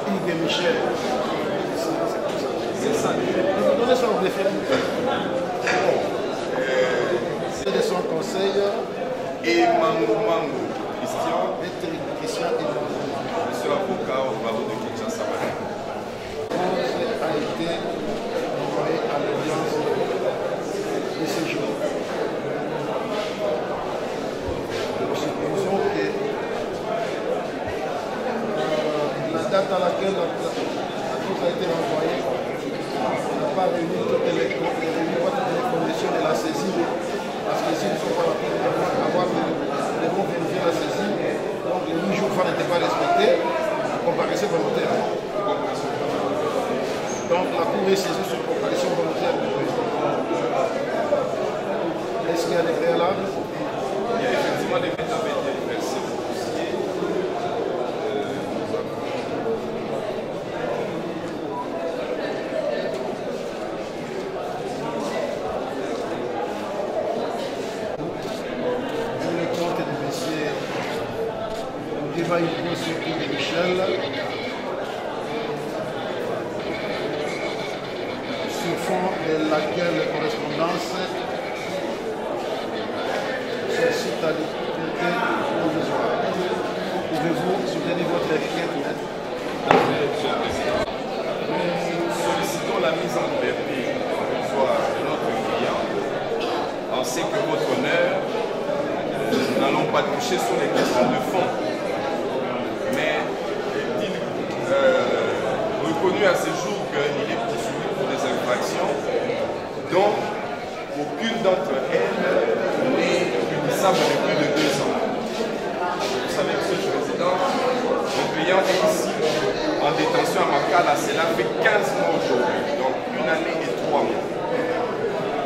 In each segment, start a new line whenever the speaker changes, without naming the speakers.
Hugues Michel. C'est ça. Vous donnez son défi. C'est de son conseil.
Et Mango Christian.
Christian et Mango.
Monsieur avocat au barreau de Kinshasa.
A été envoyé à l'audience de ce jour. Nous supposons que la date à laquelle la chose a été envoyée n'a pas réuni toutes les conditions de la saisine, parce que s'ils ne sont pas là pour avoir les bons vérifier la saisine, donc les 8 jours n'étaient pas respectés, comparaissez volontaire. Donc la Cour est saisie sur comparution volontaire du président. Est-ce qu'il y a des préalables?
Il y a effectivement des méthodes qui ont été versées au dossier.
Le compte de M. Débat sur Hugues Michel. Sur fond de laquelle correspondance suscite à liberté provisoire. Pouvez-vous soutenir votre requête?
Monsieur le Président, nous sollicitons la mise en liberté provisoire de notre client. On sait que votre honneur, nous n'allons pas toucher sur les questions de fond. Mais reconnu à ce jour qu'il est poursuivi pour des infractions dont aucune d'entre elles n'est punissable de plus de 2 ans. Vous savez, Monsieur le Président, le client est ici en détention à Makala, cela fait 15 mois aujourd'hui, donc 1 année et 3 mois.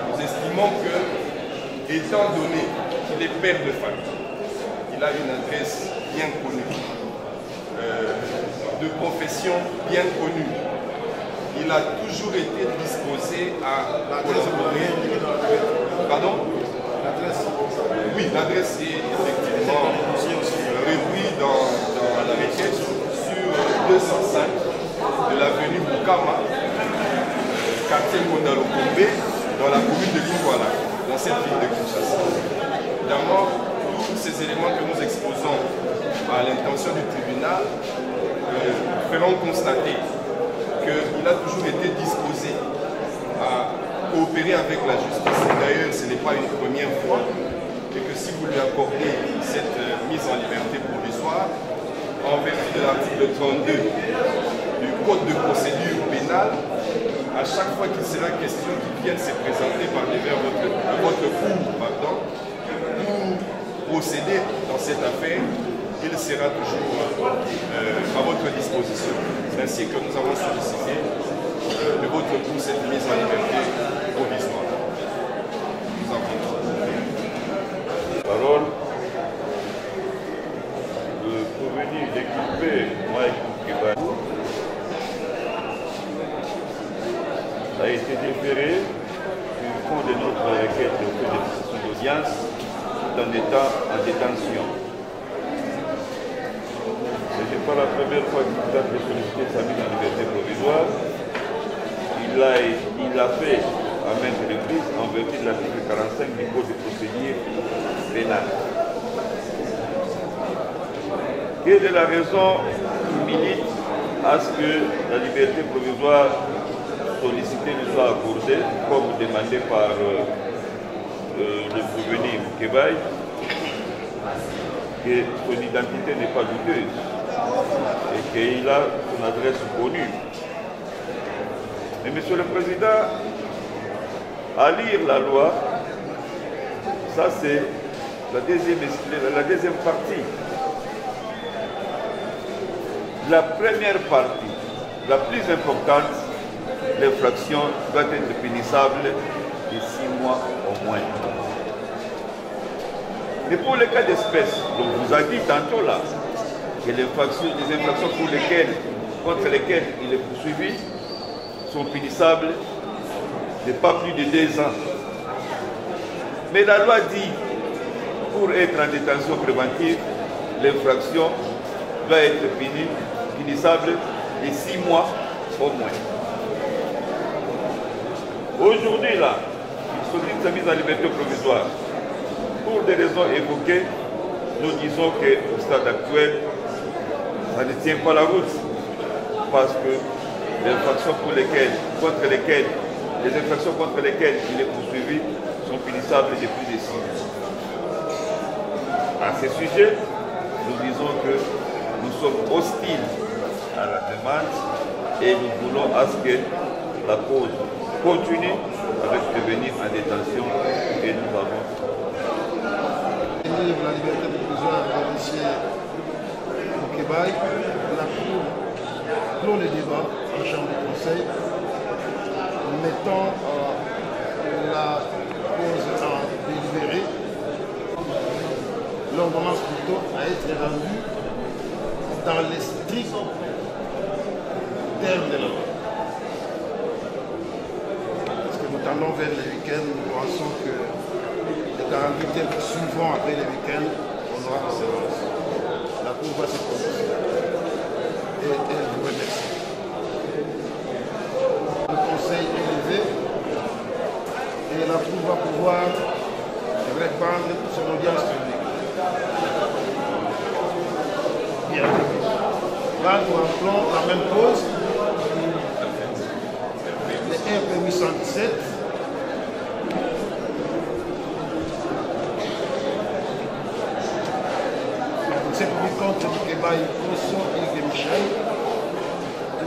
Nous estimons que, étant donné qu'il est père de famille, il a une adresse bien connue, de profession bien connue, il a toujours été disposé à collaborer. Pardon? L'adresse? Oui, l'adresse est effectivement reprise dans la requête sur 205 de l'avenue Bukama, quartier Mondalokombe, dans la commune de Lingwala, dans cette ville de Kinshasa. Évidemment, tous ces éléments que nous exposons à l'intention du tribunal feront constater qu'il a toujours été disposé à coopérer avec la justice. D'ailleurs, ce n'est pas une première fois, et que si vous lui accordez cette mise en liberté provisoire, en vertu de l'article 32 du Code de procédure pénale, à chaque fois qu'il sera question qu'il vienne se présenter par devers votre cour, pour procéder dans cette affaire, il sera toujours à votre disposition. C'est ainsi que nous avons sollicité de votre cour cette mise en liberté provisoire. Nous avons
parole pour venir d'équiper Mike Kibani a été déféré du fond de notre requête de décision d'audience tout en étant en détention. Ce n'est pas la première fois qu'il a sollicité sa mise en liberté provisoire. Il l'a fait à maintes reprises en vertu de l'article 45 du Code de procédure pénale. Quelle est la raison qui milite à ce que la liberté provisoire sollicitée ne soit accordée, comme demandé par le prévenu Moukébaï, que son identité n'est pas douteuse et qu'il a son adresse connue. Mais Monsieur le Président, à lire la loi, ça c'est la deuxième partie. La première partie, la plus importante, l'infraction doit être punissable de 6 mois au moins. Mais pour les cas d'espèce, on vous a dit tantôt là, que les infractions contre lesquelles il est poursuivi sont punissables de pas plus de 2 ans. Mais la loi dit, pour être en détention préventive, l'infraction doit être punissable et 6 mois au moins. Aujourd'hui, là, il sollicite sa mise en liberté provisoire. Pour des raisons évoquées, nous disons qu'au stade actuel, ça ne tient pas la route. Parce que les infractions contre lesquelles il est poursuivi sont punissables depuis des 6 mois. À ce sujet, nous disons que nous sommes hostiles à la demande et nous voulons à ce que la cause continue avec devenir en détention et nous avons.
La liberté provisoire de M. Moukébay, la Cour clôt le débat en chambre de conseil, mettant la cause en délibéré. L'ordonnance plutôt à être rendue dans les stricts termes de la loi. Parce que nous tendons vers les week-ends, nous pensons que les 48 heures qui suivront après les week-ends, on aura la séance. La Cour va se prononcer. Et elle vous remercie. Le conseil est levé et la Cour va pouvoir répandre son audience publique. Bien. Là, nous rappelons la même cause. Le RP 817. C'est pour le compte du Kébaï, Rousseau et Michel.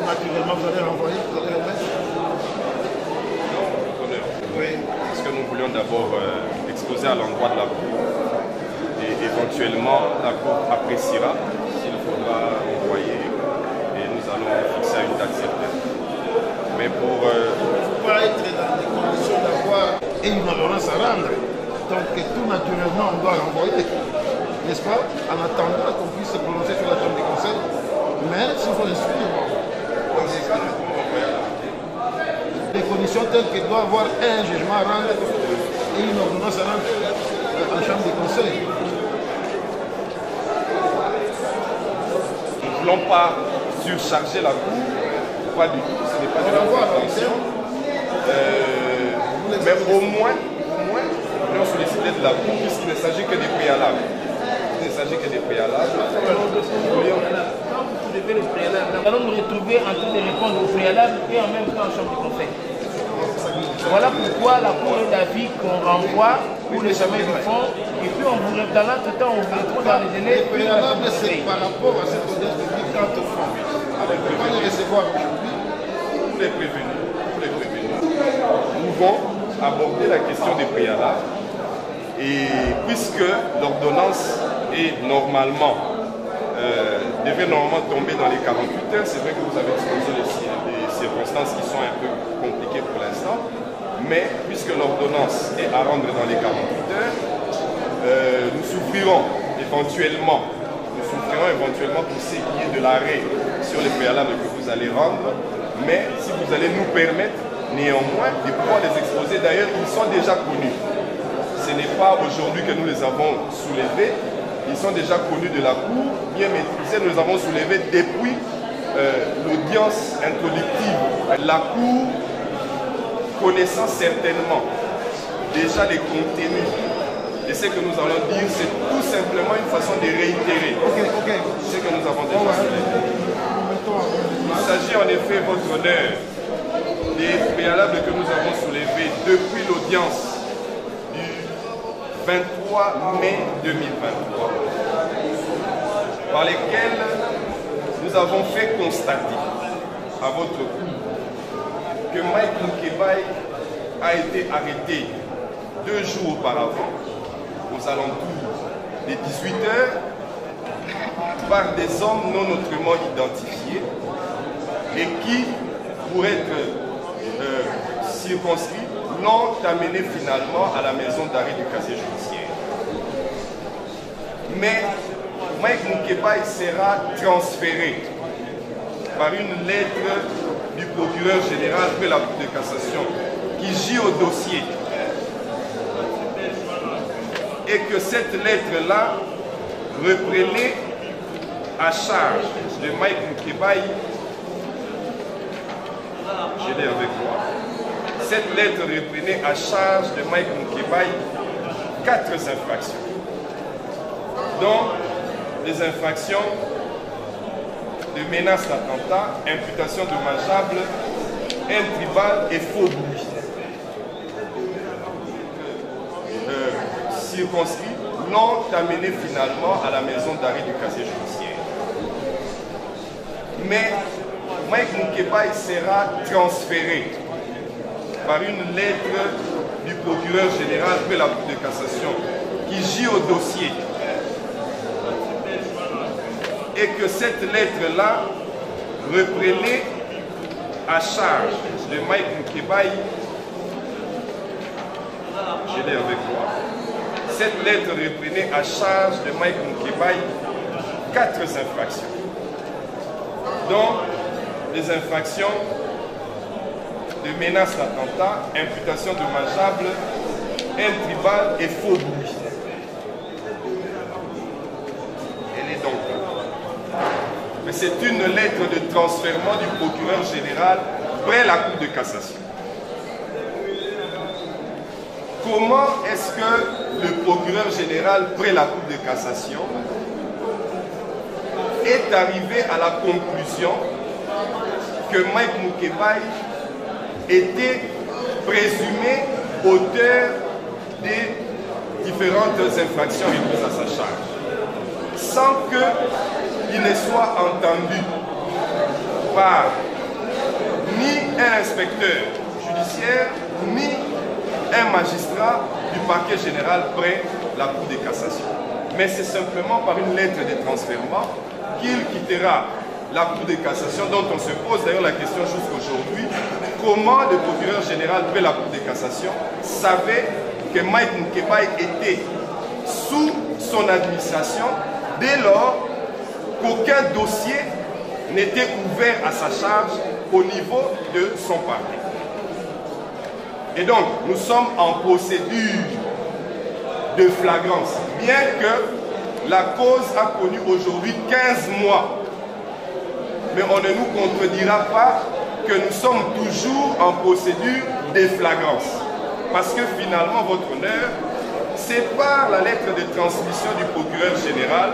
Naturellement, vous allez renvoyer, vous allez remettre.
Oui, parce que nous voulions d'abord exposer à l'endroit de la Cour. Et éventuellement, la Cour appréciera s'il faudra envoyer et nous allons fixer à une date certaine. Mais pour...
Il faut être dans les conditions d'avoir une ordonnance à rendre. Donc tout naturellement, on doit renvoyer. N'est-ce pas? En attendant qu'on puisse se prononcer sur la chambre du conseil. Mais s'il faut les suivre. Les conditions telles qu'il doit avoir un jugement à rendre et une ordonnance à rendre en chambre du conseil.
Nous ne voulons pas surcharger la Cour, pas du tout, ce n'est pas de notre intention. Mais au moins, nous voulons solliciter de la Cour puisqu'il ne s'agit que des préalables. Il ne s'agit que des préalables.
Nous allons nous retrouver en train de répondre aux préalables et en même temps en chambre du conseil. Voilà pourquoi la Cour est d'avis qu'on renvoie pour l'examen du fond et puis on vous dans l'entretemps on vous retrouve dans les délais.
Les préalables, c'est par rapport à cette audience publique quant au fond. Alors, on va les recevoir aujourd'hui.
Pour les prévenus, nous pouvons aborder la question des préalables et puisque l'ordonnance est devait normalement tomber dans les 48 heures, c'est vrai que vous avez exposé des circonstances qui sont un peu compliquées pour l'instant, mais puisque l'ordonnance est à rendre dans les 48 heures, nous souffrirons éventuellement pour ce qui est de l'arrêt sur les préalables que vous allez rendre, mais si vous allez nous permettre néanmoins de pouvoir les exposer, d'ailleurs ils sont déjà connus. Ce n'est pas aujourd'hui que nous les avons soulevés, ils sont déjà connus de la Cour, bien maîtrisés, nous les avons soulevés depuis l'audience introductive. La Cour, connaissant certainement déjà les contenus et ce que nous allons dire, c'est tout simplement une façon de réitérer ce que nous avons déjà soulevé. Il s'agit en effet, votre honneur, des préalables que nous avons soulevés depuis l'audience du 23 mai 2023, par lesquels nous avons fait constater à votre Cour que Mike Moukébay a été arrêté 2 jours auparavant, aux alentours des 18 heures, par des hommes non autrement identifiés et qui, pour être circonscrits, l'ont amené finalement à la maison d'arrêt du casier judiciaire. Mais Mike Moukébay sera transféré par une lettre du procureur général de la Cour de cassation qui gît au dossier. Et que cette lettre-là reprenait à charge de Mike Moukébay je l'ai avec moi. Cette lettre reprenait à charge de Mike Moukebaye 4 infractions, dont les infractions de menace d'attentat, imputation dommageable, intribal et faux bruit. Circonscrits l'ont amené finalement à la maison d'arrêt du casier judiciaire. Mais Mike Moukebaye sera transféré par une lettre du procureur général de la Cour de cassation qui gît au dossier. Et que cette lettre-là reprenait à charge de Mike Moukebaye, je l'ai avec moi, cette lettre reprenait à charge de Mike Moukebaye 4 infractions, dont les infractions de menace d'attentat, imputation dommageable, intribal et faux bruit. Elle est donc là. Mais c'est une lettre de transfèrement du procureur général près la Cour de cassation. Comment est-ce que le procureur général près la Cour de cassation est arrivé à la conclusion que Mike Moukebaye était présumé auteur des différentes infractions mises à sa charge, sans qu'il ne soit entendu par ni un inspecteur judiciaire, ni un magistrat du parquet général près la Cour de cassation. Mais c'est simplement par une lettre de transfèrement qu'il quittera la Cour de cassation, dont on se pose d'ailleurs la question jusqu'aujourd'hui, comment le procureur général près la Cour de cassation savait que Mike Moukebaye était sous son administration dès lors qu'aucun dossier n'était ouvert à sa charge au niveau de son parquet. Et donc, nous sommes en procédure de flagrance, bien que la cause a connu aujourd'hui 15 mois. Mais on ne nous contredira pas que nous sommes toujours en procédure de flagrance. Parce que finalement, votre honneur, c'est par la lettre de transmission du procureur général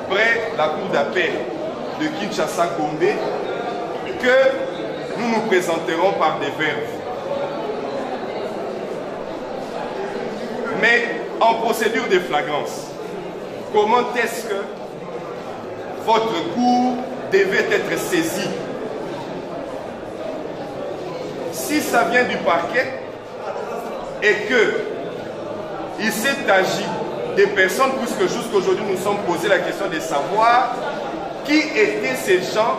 près la cour d'appel de Kinshasa-Gombe que nous nous présenterons par des verbes. Mais en procédure de flagrance, comment est-ce que votre cour devait être saisi? Si ça vient du parquet et qu'il s'est agi des personnes, puisque jusqu'aujourd'hui nous sommes posés la question de savoir qui étaient ces gens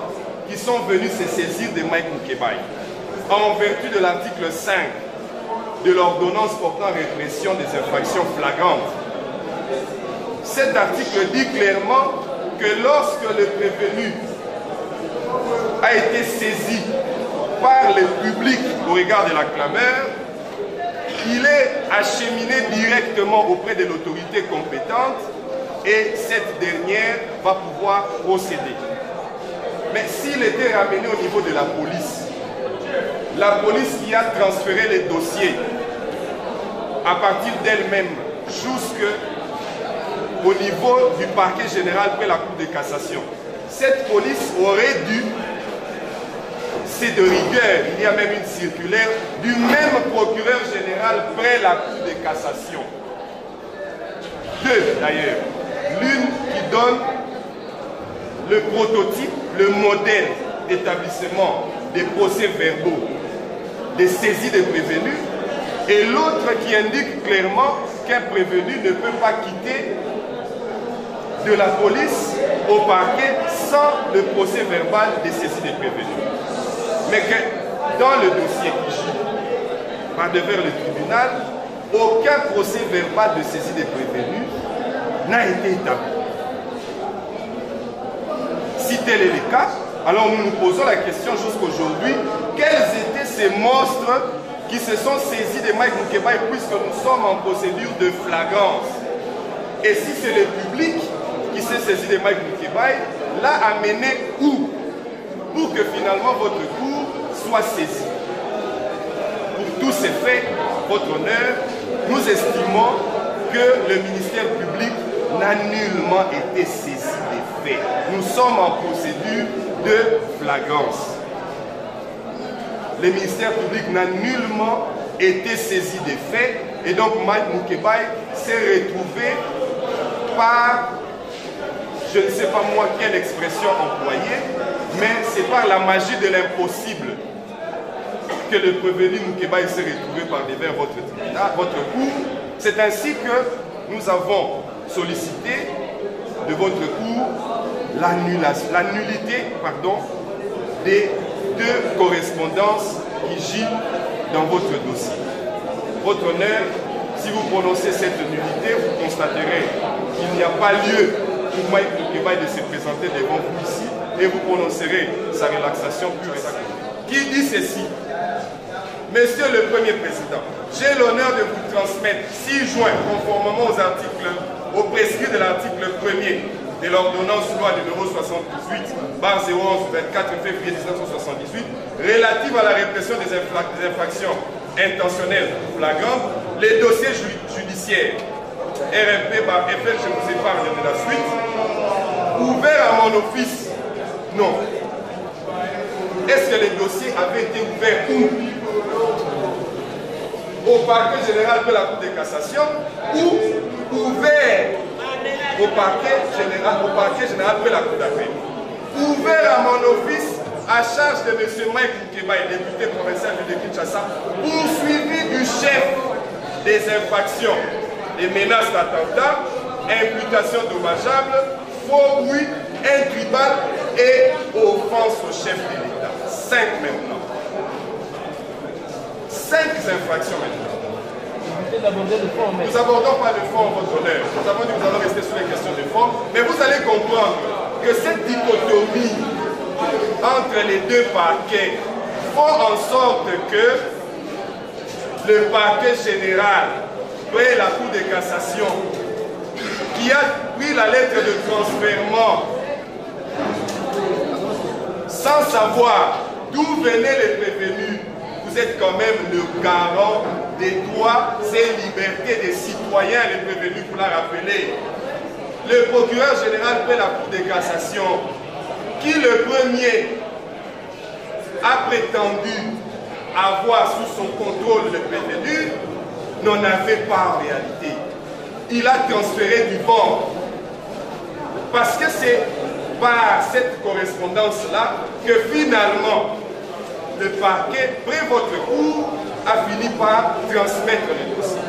qui sont venus se saisir de Mike Moukebaye en vertu de l'article 5 de l'ordonnance portant répression des infractions flagrantes. Cet article dit clairement que lorsque le prévenu a été saisi par le public au regard de la clameur, il est acheminé directement auprès de l'autorité compétente et cette dernière va pouvoir procéder. Mais s'il était ramené au niveau de la police qui a transféré les dossiers à partir d'elle-même jusqu'au niveau du parquet général près la Cour de cassation, cette police aurait dû, c'est de rigueur, il y a même une circulaire du même procureur général près la Cour de cassation. Deux d'ailleurs, l'une qui donne le prototype, le modèle d'établissement des procès-verbaux, des saisies des prévenus, et l'autre qui indique clairement qu'un prévenu ne peut pas quitter de la police au parquet sans le procès verbal des saisies des prévenus. Mais que dans le dossier qui gît par devers le tribunal, aucun procès verbal de saisie des prévenus n'a été établi. Si tel est le cas, alors nous nous posons la question jusqu'aujourd'hui, quels étaient ces monstres qui se sont saisis de Mike Moukebaye puisque nous sommes en procédure de flagrance? Et si c'est le public qui s'est saisi de Mike Moukebaye, l'a amené où? Pour que finalement votre cour soit saisie. tous ces faits, votre honneur, nous estimons que le ministère public n'a nullement été saisi des faits. Nous sommes en procédure de flagrance. Le ministère public n'a nullement été saisi des faits et donc Mike Moukebaye s'est retrouvé par, je ne sais pas moi quelle expression employée, mais c'est par la magie de l'impossible que le prévenu Moukebaye s'est retrouvé par devant votre tribunal, votre cour. C'est ainsi que nous avons sollicité de votre cour la nullité des 2 correspondances qui gîtent dans votre dossier. Votre honneur, si vous prononcez cette nullité, vous constaterez qu'il n'y a pas lieu pour Mike Moukebaye de se présenter devant vous ici et vous prononcerez sa relaxation pure et simple. Qui dit ceci? Monsieur le Premier Président, j'ai l'honneur de vous transmettre 6 juin, conformément aux prescrits de l'article 1er de l'ordonnance loi numéro 78/011 24 février 1978 relative à la répression des infractions intentionnelles flagrantes, les dossiers judiciaires RMP par FL, je vous épargne de la suite, ouverts à mon office. Non. Est-ce que les dossiers avaient été ouverts où? Au parquet général de la Cour de cassation ou ouvert au parquet général de la Cour d'appel. Ouvert à mon office à charge de M. Mike Moukebaye, député provincial de Kinshasa, poursuivi du chef des infractions, des menaces d'attentat, imputation dommageable, faux oui, intribal et offense au chef de l'État. 5 maintenant. 5 infractions maintenant. Nous abordons pas le fond, votre honneur. Nous avons dit que nous allons rester sur les questions de fond. Mais vous allez comprendre que cette dichotomie entre les 2 parquets font en sorte que le parquet général, puis la Cour de cassation, qui a pris la lettre de transfèrement sans savoir d'où venaient les prévenus, vous êtes quand même le garant des droits et libertés des citoyens, les prévenus, pour la rappeler. Le procureur général de la Cour de cassation, qui le premier a prétendu avoir sous son contrôle le prévenu, n'en avait pas en réalité. Il a transféré du bord. Parce que c'est par cette correspondance-là que finalement, le parquet, pris votre cours, a fini par transmettre le dossier.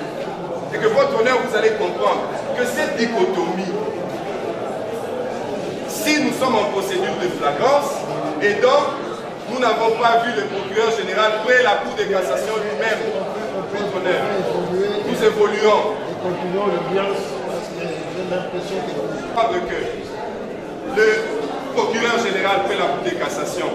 Et que votre honneur, vous allez comprendre que cette dichotomie, si nous sommes en procédure de flagrance, et donc nous n'avons pas vu le procureur général près la Cour de cassation lui-même, votre honneur, nous évoluons.
Et continuons le bien, parce que j'ai l'impression
que le procureur général près la Cour de cassation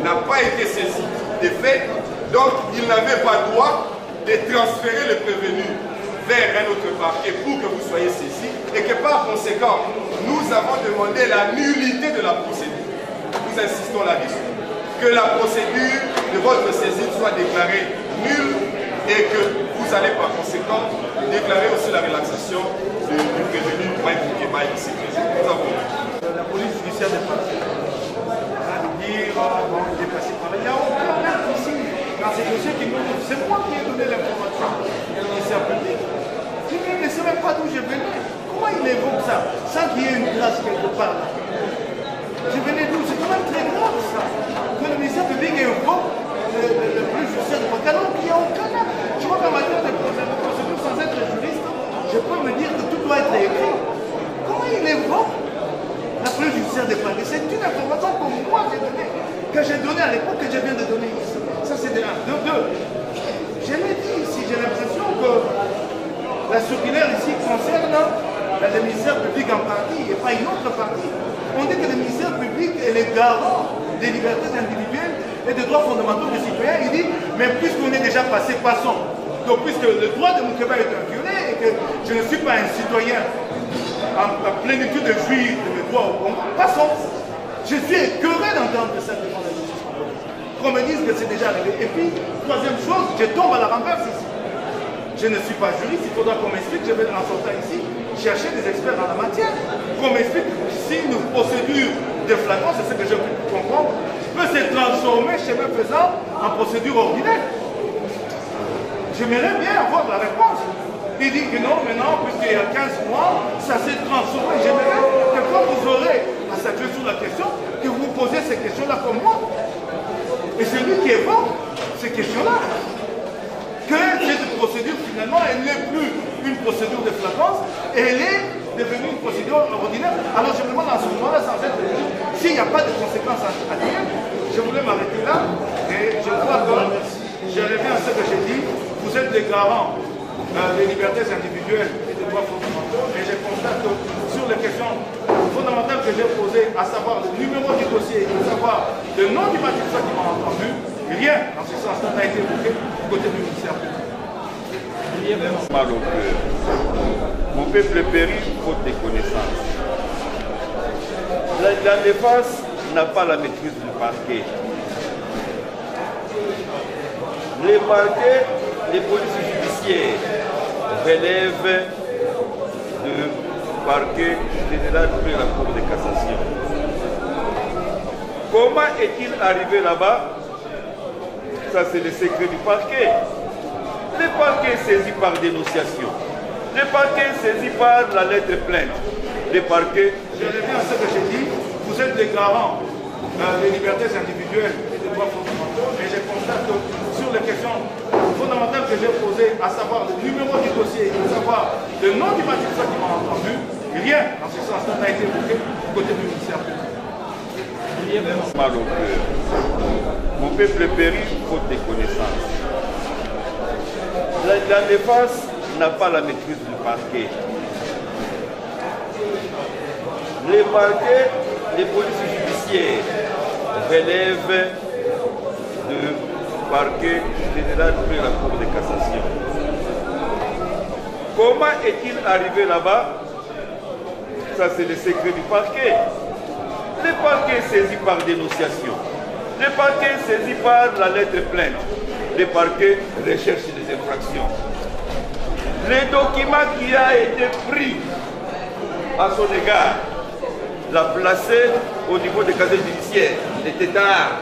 n'a pas été saisi des faits, donc il n'avait pas droit de transférer le prévenu vers un autre parquet pour que vous soyez saisi et que par conséquent, nous avons demandé la nullité de la procédure. Nous insistons là-dessus. Que la procédure de votre saisine soit déclarée nulle et que vous allez par conséquent déclarer aussi la relaxation du prévenu Mike Moukebaye ici présent. Nous avons
la police judiciaire des partis. Dire, bon, il est passé par là. Il n'y a aucun acte ici dans ces dossiers qui me disent. C'est moi qui ai donné l'information au ministère public. Il ne sait même pas d'où je venais. Comment il évoque ça sans qu'il y ait une trace quelque part là? Je venais d'où? C'est quand même très grave ça. Que le ministère public évoque le plus judiciaire de parti. Alors qu'il n'y a aucun acte. Je vois qu'en matière de procédure, sans être juriste, je peux me dire que tout doit être écrit. Comment il évoque la police judiciaire des partis? C'est une information que moi j'ai donnée, que j'ai donnée à l'époque, que je viens de donner ici. Ça c'est de 1. De 2, je l'ai dit ici, j'ai l'impression que la circulaire ici concerne le ministère public en partie et pas une autre partie. On dit que le ministère public est le garant des libertés individuelles et des droits fondamentaux des citoyens. Il dit, mais puisqu'on est déjà passé, passons. Donc puisque le droit de Moukebaye est violé et que je ne suis pas un citoyen en plénitude de jouir de mes droits au Congo, passons. Je suis écœuré d'entendre ça devant la justice. qu'on me dise que c'est déjà arrivé. Et puis, troisième chose, je tombe à la renverse ici. Je ne suis pas juriste, il faudra qu'on m'explique, je vais en sortant ici, chercher des experts en la matière. Qu'on m'explique si une procédure de flagrance, c'est ce que je peux comprendre, peut se transformer, chemin faisant, en procédure ordinaire. J'aimerais bien avoir la réponse. Il dit que non, maintenant, puisqu'il y a 15 mois, ça s'est transformé. J'aimerais que quand vous aurez à s'appuyer sur la question, que vous vous posez ces questions-là comme moi. Et c'est lui qui évoque ces questions-là. Que cette procédure, finalement, elle n'est plus une procédure de flagrance, elle est devenue une procédure ordinaire. Alors je me demande à ce moment-là, sans être s'il n'y a pas de conséquences à dire, je voulais m'arrêter là, et je crois que je reviens à ce que j'ai dit, vous êtes des garants des libertés individuelles et des droits fondamentaux, et je constate que sur les questions fondamentales que j'ai posées, à savoir le numéro du dossier, à savoir le nom du magistrat qui m'a entendu, rien dans ce sens-là n'a été évoqué du côté du ministère public.
Mal au cœur. Mon peuple périt faute de connaissances. La défense n'a pas la maîtrise du parquet. Les parquets, les policiers judiciaires relèvent du parquet général de la Cour de cassation. Comment est-il arrivé là-bas? Ça, c'est le secret du parquet. Le parquet est saisi par dénonciation. Le parquet est saisi par la lettre plainte. Le parquet...
Je reviens à ce que j'ai dit. Vous êtes des garants des libertés individuelles et des droits fondamentaux. Et je constate que sur les questions fondamentales que j'ai posées, à savoir le numéro du dossier, à savoir le nom du magistrat qui m'a entendu, rien dans ce sens-là n'a été évoqué du côté du ministère public.
Mal au cœur. Mon peuple périt faute de connaissances. La défense n'a pas la maîtrise du parquet. Les parquets, les policiers judiciaires relèvent du parquet général de la Cour de cassation. Comment est-il arrivé là-bas? Ça, c'est le secret du parquet. Le parquet est saisi par dénonciation. Le parquet est saisi par la lettre plainte. Le parquet recherche des infractions. Le document qui a été pris à son égard l'a placé au niveau des casiers judiciaires. Il était tard.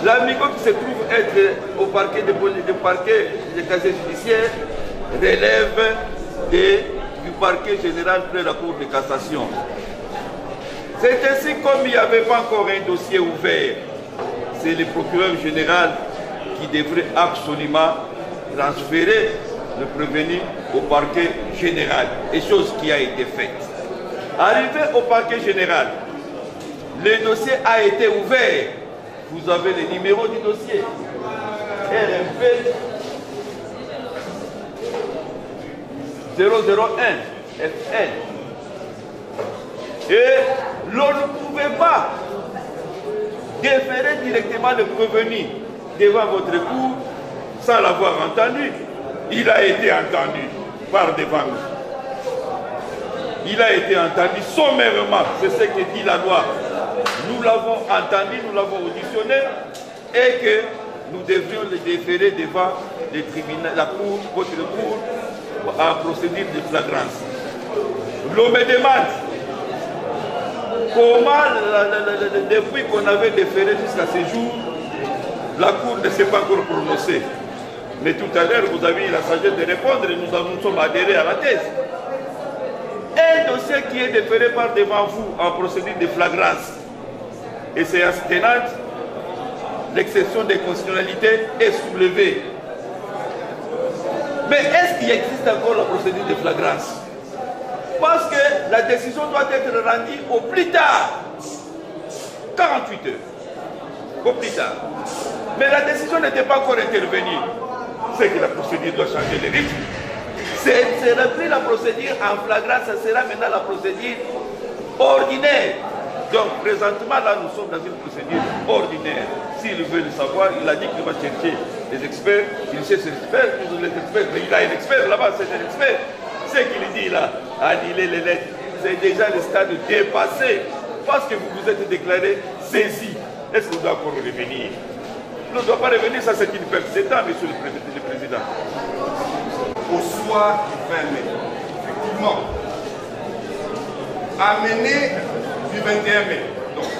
L'amigo qui se trouve être au parquet des casiers judiciaires relève du parquet général de la Cour de cassation. C'est ainsi, comme il n'y avait pas encore un dossier ouvert, c'est le procureur général qui devrait absolument transférer le prévenu au parquet général, et chose qui a été faite. Arrivé au parquet général, le dossier a été ouvert. Vous avez le numéro du dossier. RMP 001 FN. Et l'on ne pouvait pas déférer directement le prévenu devant votre cour sans l'avoir entendu. Il a été entendu par devant nous. Il a été entendu sommairement, c'est ce que dit la loi. Nous l'avons entendu, nous l'avons auditionné et que nous devrions le déférer devant les tribunaux, la cour, votre cour, en procédure de flagrance. L'on me demande comment, depuis qu'on avait déféré jusqu'à ce jour, la cour ne s'est pas encore prononcée. Mais tout à l'heure, vous avez eu la sagesse de répondre et nous sommes adhérés à la thèse. Un dossier qui est déféré par devant vous en procédure de flagrance et c'est tenante, l'exception des constitutionnalités est soulevée. Mais est-ce qu'il existe encore la procédure de flagrance? Parce que la décision doit être rendue au plus tard, 48 heures, au plus tard. Mais la décision n'était pas encore intervenue. C'est que la procédure doit changer le rythme. C'est repris la procédure en flagrance, ça sera maintenant la procédure ordinaire. Donc présentement là nous sommes dans une procédure ordinaire. S'il veut le savoir, il a dit qu'il va chercher les experts, il cherche les experts, les experts, mais il a un expert là-bas, c'est un expert. Ce qu'il dit là, annuler les lettres, c'est déjà le stade dépassé. Parce que vous vous êtes déclaré saisi Est-ce qu'on doit encore revenir? On ne doit pas revenir, ça c'est une perte d'État, monsieur le Président.
Au soir du 20 mai, effectivement, amené du 21 mai, donc,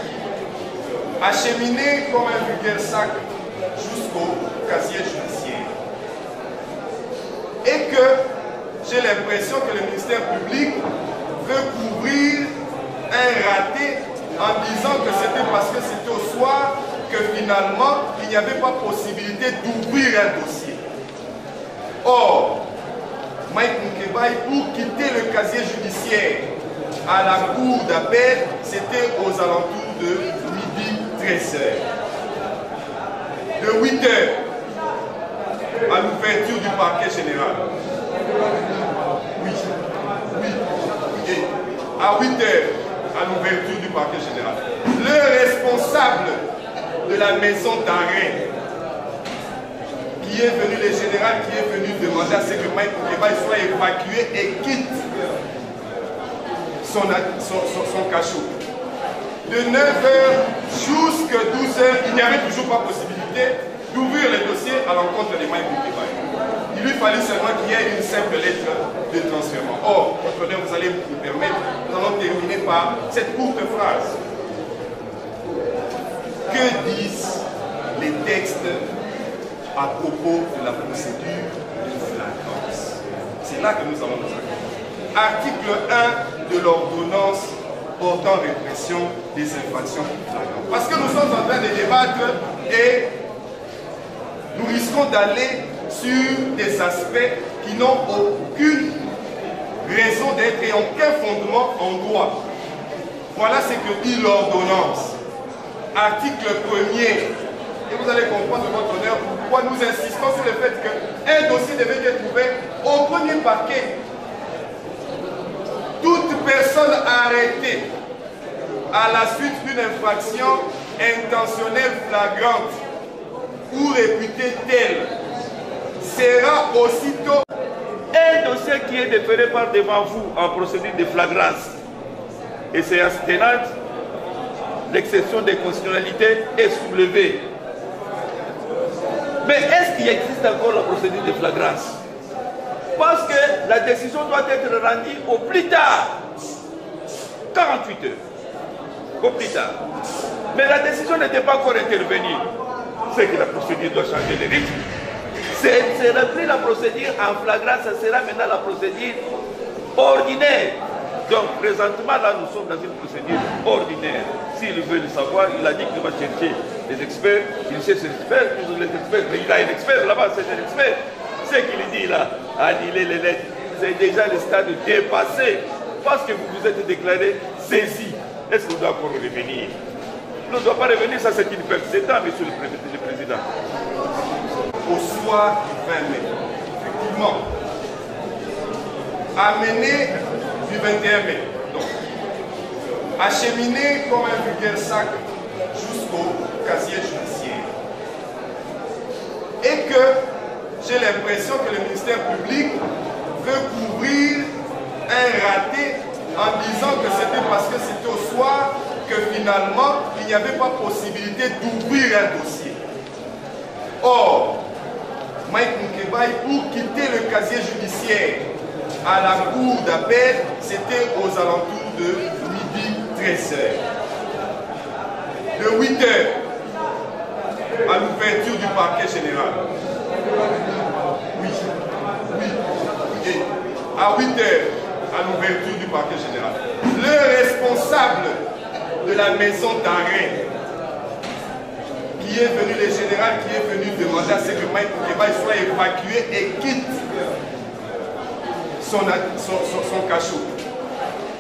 acheminé comme un vulgaire sac jusqu'au casier judiciaire. Et que j'ai l'impression que le ministère public veut couvrir un raté en disant que c'était parce que c'était au soir que finalement il n'y avait pas possibilité d'ouvrir un dossier. Or, Mike Moukebaye, pour quitter le casier judiciaire à la cour d'appel, c'était aux alentours de midi 13h. De 8h à l'ouverture du parquet général. Oui. Et à 8h à l'ouverture du parquet général. Le responsable de la maison d'arrêt qui est venu, le général qui est venu demander à ce que Mike Moukebaye soit évacué et quitte son cachot. De 9h jusqu'à 12h, il n'y avait toujours pas possibilité d'ouvrir le dossier à l'encontre de Mike Moukebaye. Il lui fallait seulement qu'il y ait une simple lettre de transfèrement. Or, votre honneur, vous allez me permettre, nous allons terminer par cette courte phrase. Que disent les textes à propos de la procédure de flagrance? C'est là que nous allons nous arrêter. Article 1 de l'ordonnance portant répression des infractions flagrantes. Parce que nous sommes en train de débattre et nous risquons d'aller sur des aspects qui n'ont aucune raison d'être et aucun fondement en droit. Voilà ce que dit l'ordonnance. Article 1er. Et vous allez comprendre, votre honneur, pourquoi nous insistons sur le fait qu'un dossier devait être ouvert au premier parquet. Toute personne arrêtée à la suite d'une infraction intentionnelle flagrante ou réputée telle sera aussitôt
Un dossier qui est déféré par devant vous en procédure de flagrance et séance tenante, l'exception des constitutionnalités est soulevée. Mais est-ce qu'il existe encore la procédure de flagrance? Parce que la décision doit être rendue au plus tard, 48 heures, au plus tard. Mais la décision n'était pas encore intervenue. C'est que la procédure doit changer de rythme. C'est repris la procédure en flagrance, ça sera maintenant la procédure ordinaire. Donc présentement là nous sommes dans une procédure ordinaire. S'il veut le savoir, il a dit qu'il va chercher les experts, il cherche les experts, les experts, mais il a un expert là-bas, c'est un expert. Ce qu'il dit là, annuler les lettres, c'est déjà le stade dépassé. Parce que vous vous êtes déclaré saisi. Est-ce qu'on doit encore revenir? On ne doit pas revenir, ça c'est une perte d'État, monsieur le Président.
Au soir du 20 mai, effectivement, amené du 21 mai, donc, acheminé comme un vulgaire sac jusqu'au casier judiciaire. Et que j'ai l'impression que le ministère public veut couvrir un raté en disant que c'était parce que c'était au soir que finalement il n'y avait pas possibilité d'ouvrir un dossier. Or, Mike Moukebaye, pour quitter le casier judiciaire à la cour d'appel, c'était aux alentours de midi 13h. De 8h à l'ouverture du parquet général. Oui. Et à 8h à l'ouverture du parquet général. Le responsable de la maison d'arrêt qui est venu, le général qui est venu demander à ce que Mike Moukebaye soit évacué et quitte son cachot.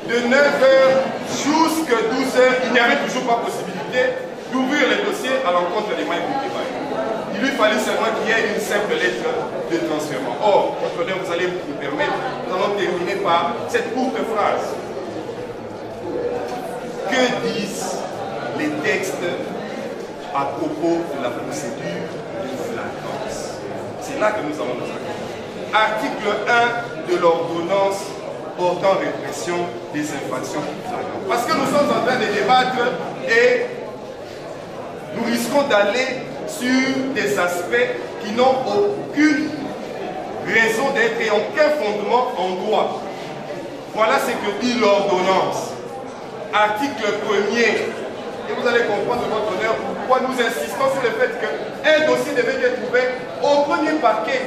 De 9h jusqu'à 12h, il n'y avait toujours pas possibilité d'ouvrir le dossier à l'encontre de Mike Moukebaye. Il lui fallait seulement qu'il y ait une simple lettre de transfèrement. Or, votre honneur, vous allez me permettre, nous allons terminer par cette courte phrase. Que disent les textes à propos de la procédure de flagrance? C'est là que nous allons nous arrêter. Article 1 de l'ordonnance portant répression des infractions flagrantes. Parce que nous sommes en train de débattre et nous risquons d'aller sur des aspects qui n'ont aucune raison d'être et aucun fondement en droit. Voilà ce que dit l'ordonnance. Article 1er. Et vous allez comprendre de votre honneur pourquoi nous insistons sur le fait qu'un dossier devait être ouvert au premier parquet.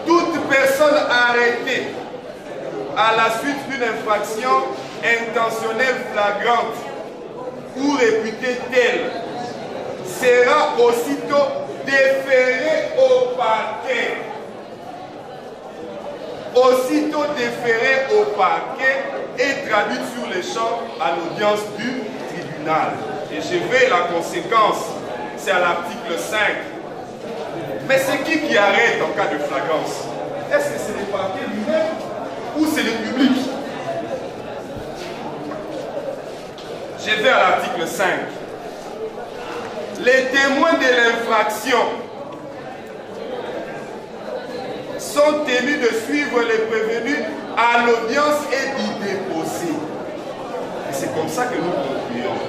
Toute personne arrêtée à la suite d'une infraction intentionnelle flagrante ou réputée telle sera aussitôt déférée au parquet. Aussitôt déférée au parquet et traduite sur les champs à l'audience du tribunal. Et je vais la conséquence, c'est à l'article 5. Mais c'est qui arrête en cas de flagrance? Est-ce que c'est le parquet lui-même ou c'est le public? Je vais à l'article 5. Les témoins de l'infraction sont tenus de suivre les prévenus à l'audience et d'y déposer. Et c'est comme ça que nous concluons.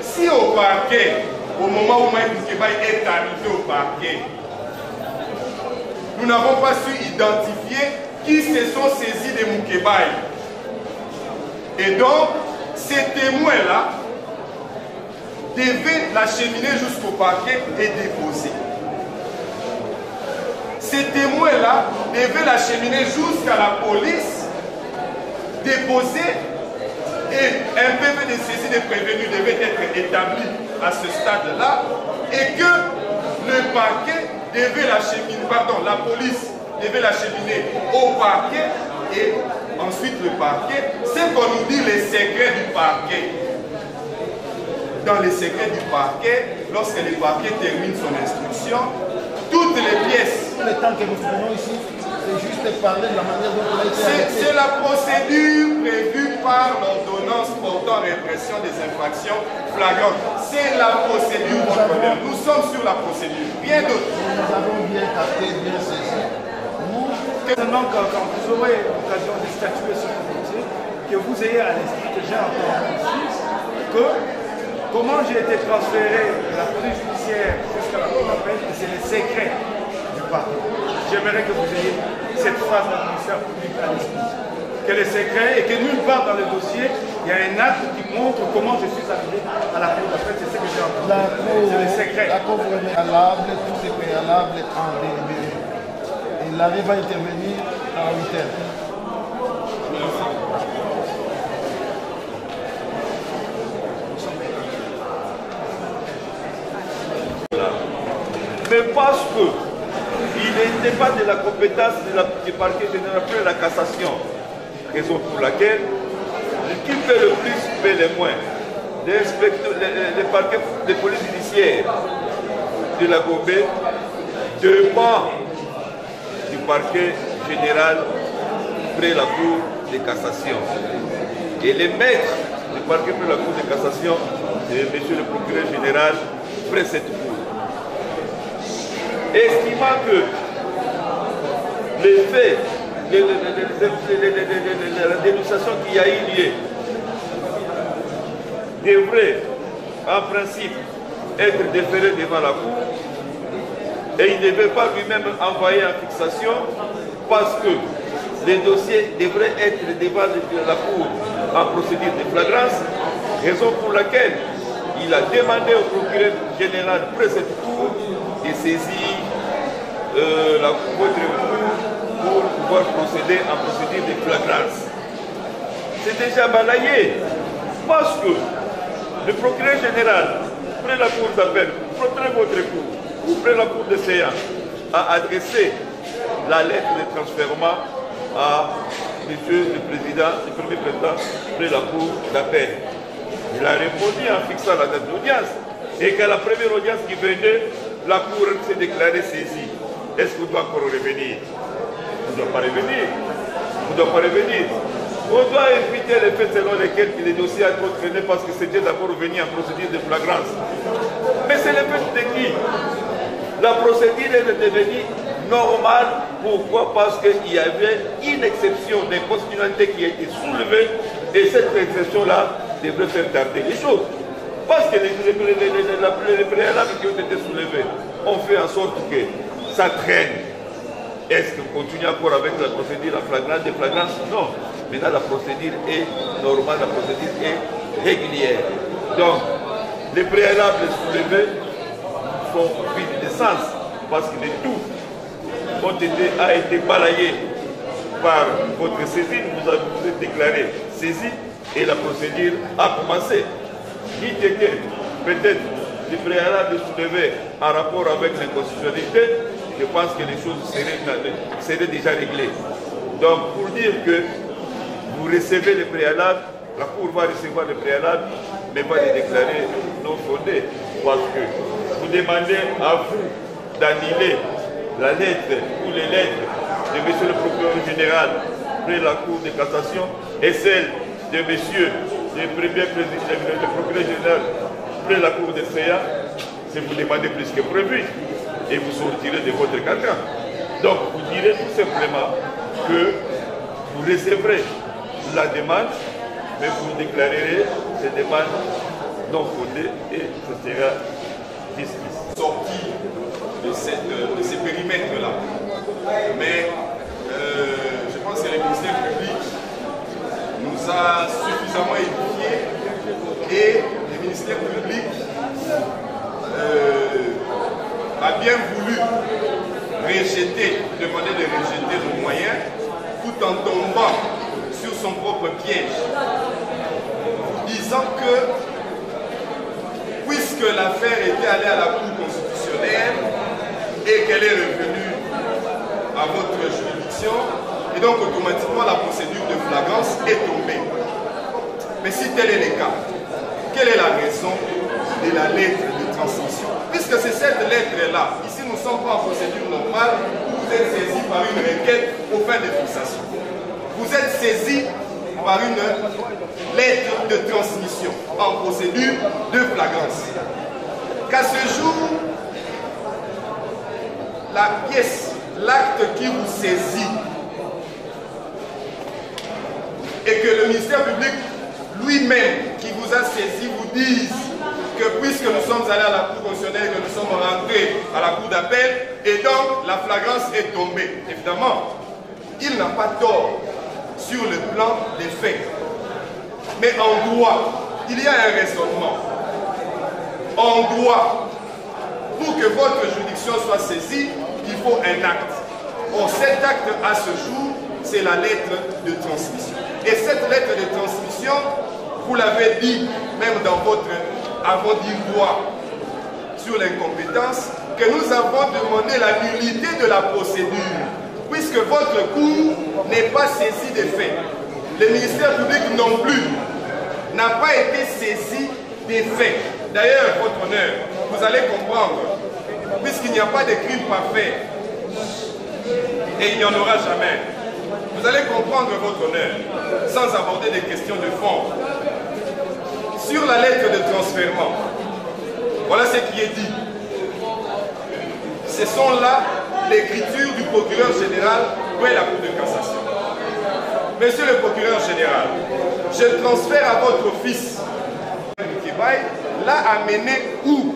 Si au parquet, au moment où Maïk Moukébaï est arrivé au parquet, nous n'avons pas su identifier qui se sont saisis de Moukébaï. Et donc, ces témoins-là devaient l'acheminer jusqu'au parquet et déposer. Ces témoins-là devaient l'acheminer jusqu'à la police, déposer, et un PV de saisie des prévenus devait être établi à ce stade-là, et que le parquet devait l'acheminer, pardon, la police devait l'acheminer au parquet, et ensuite le parquet, c'est qu'on nous dit les secrets du parquet. Dans les secrets du parquet, lorsque le parquet termine son instruction, toutes les pièces.
Le temps que nous prenons ici, c'est juste parler de la manière dont on a été arrêté.
C'est la procédure prévue par l'ordonnance portant répression des infractions flagrantes. C'est la procédure, votre honneur. Nous sommes sur la procédure. Rien d'autre.
Nous avons bien capté, bien saisi.
Maintenant, quand vous aurez l'occasion de statuer sur ce dossier, que vous ayez à l'esprit que j'ai encore ici, que comment j'ai été transféré de la police judiciaire jusqu'à la cour d'appel, c'est les secrets du parquet. J'aimerais que vous ayez cette phrase du ministère public à l'esprit. Que les secrets, et que nulle part dans le dossier, il y a un acte qui montre comment je suis arrivé à la cour d'appel. C'est ce que j'ai entendu. C'est les secrets.
La cour est préalable, tout est préalable en délibéré. Il arrive à intervenir à 8 heures.
Mais parce que il n'était pas de la compétence du parquet général après la cassation, raison pour laquelle qui fait le plus fait le moins. Les parquets de police judiciaire de la Gombe dépend du parquet général près la cour de cassation. Et les maîtres du parquet près la cour de cassation, c'est monsieur le procureur général près cette cour. Estimant que les faits, la dénonciation qui a eu lieu devrait en principe être déféré devant la cour et il ne devait pas lui-même envoyer en fixation parce que les dossiers devraient être devant la cour en procédure de flagrance, raison pour laquelle il a demandé au procureur général près cette cour de saisir votre cour pour pouvoir procéder en procédure de flagrance. C'est déjà balayé parce que le procureur général, près la cour d'appel, près votre cour, ou près la cour de séance, a adressé la lettre de transfèrement à monsieur le président, le premier président, près la cour d'appel. Il a répondu en fixant la date d'audience et qu'à la première audience qui venait, la cour s'est déclarée saisie. Est-ce qu'on doit encore revenir? On ne doit pas revenir. On ne doit pas revenir. On doit éviter les faits selon lesquels les dossiers ont traîné parce que c'était d'abord venu en procédure de flagrance. Mais c'est le fait de qui? La procédure est devenue normale. Pourquoi? Parce qu'il y avait une exception d'inconstitutionnalité qui a été soulevée et cette exception-là devrait faire tarder les choses. Parce que les préalables qui ont été soulevés ont fait en sorte que ça traîne. Est-ce qu'on continue encore avec la procédure en flagrance, des flagrances? Non. Maintenant, la procédure est normale, la procédure est régulière. Donc, les préalables soulevés font vide de sens parce que tout a été balayé par votre saisine. Vous êtes déclaré saisi et la procédure a commencé. Qui était peut-être les préalables soulevés en rapport avec l'inconstitutionnalité, je pense que les choses seraient déjà réglées. Donc, pour dire que vous recevez les préalables, la Cour va recevoir les préalables, mais va les déclarer non fondés. Parce que vous demandez à vous d'annuler la lettre ou les lettres de M. le procureur général près la Cour de cassation et celle de M. le procureur général près la Cour de CEA, c'est vous demandez plus que prévu. Et vous sortirez de votre cadran. Donc, vous direz tout simplement que vous recevrez la demande, mais vous déclarerez ces demandes non fondées et ce sera justice.
Sorti de ces périmètres-là. Mais je pense que le ministère public nous a suffisamment édifiés et le ministère public a bien voulu demander de rejeter le moyen tout en tombant sur son propre piège, disant que puisque l'affaire était allée à la Cour constitutionnelle et qu'elle est revenue à votre juridiction, et donc automatiquement la procédure de flagrance est tombée. Mais si tel est le cas, quelle est la raison de la lettre de transmission? Puisque c'est cette lettre-là, ici nous ne sommes pas en procédure normale, où vous êtes saisi par une requête aux fins de fixation. Vous êtes saisi par une lettre de transmission en procédure de flagrance. Qu'à ce jour, la pièce, l'acte qui vous saisit, et que le ministère public lui-même qui vous a saisi vous dise que puisque nous sommes allés à la Cour constitutionnelle, que nous sommes rentrés à la Cour d'appel, et donc la flagrance est tombée. Évidemment, il n'a pas tort sur le plan des faits. Mais en droit, il y a un raisonnement. En droit, pour que votre juridiction soit saisie, il faut un acte. Or, cet acte, à ce jour, c'est la lettre de transmission. Et cette lettre de transmission, vous l'avez dit, même dans votre avant d'Ivoire sur l'incompétence, que nous avons demandé la nullité de la procédure, puisque votre cour n'est pas saisi des faits. Le ministère public non plus n'a pas été saisi des faits. D'ailleurs, votre honneur, vous allez comprendre, puisqu'il n'y a pas de crime parfait, et il n'y en aura jamais, vous allez comprendre votre honneur, sans aborder des questions de fond. Sur la lettre de transfèrement, voilà ce qui est dit. Ce sont là l'écriture du procureur général près la Cour de cassation. Monsieur le procureur général, je transfère à votre fils l'a amené où?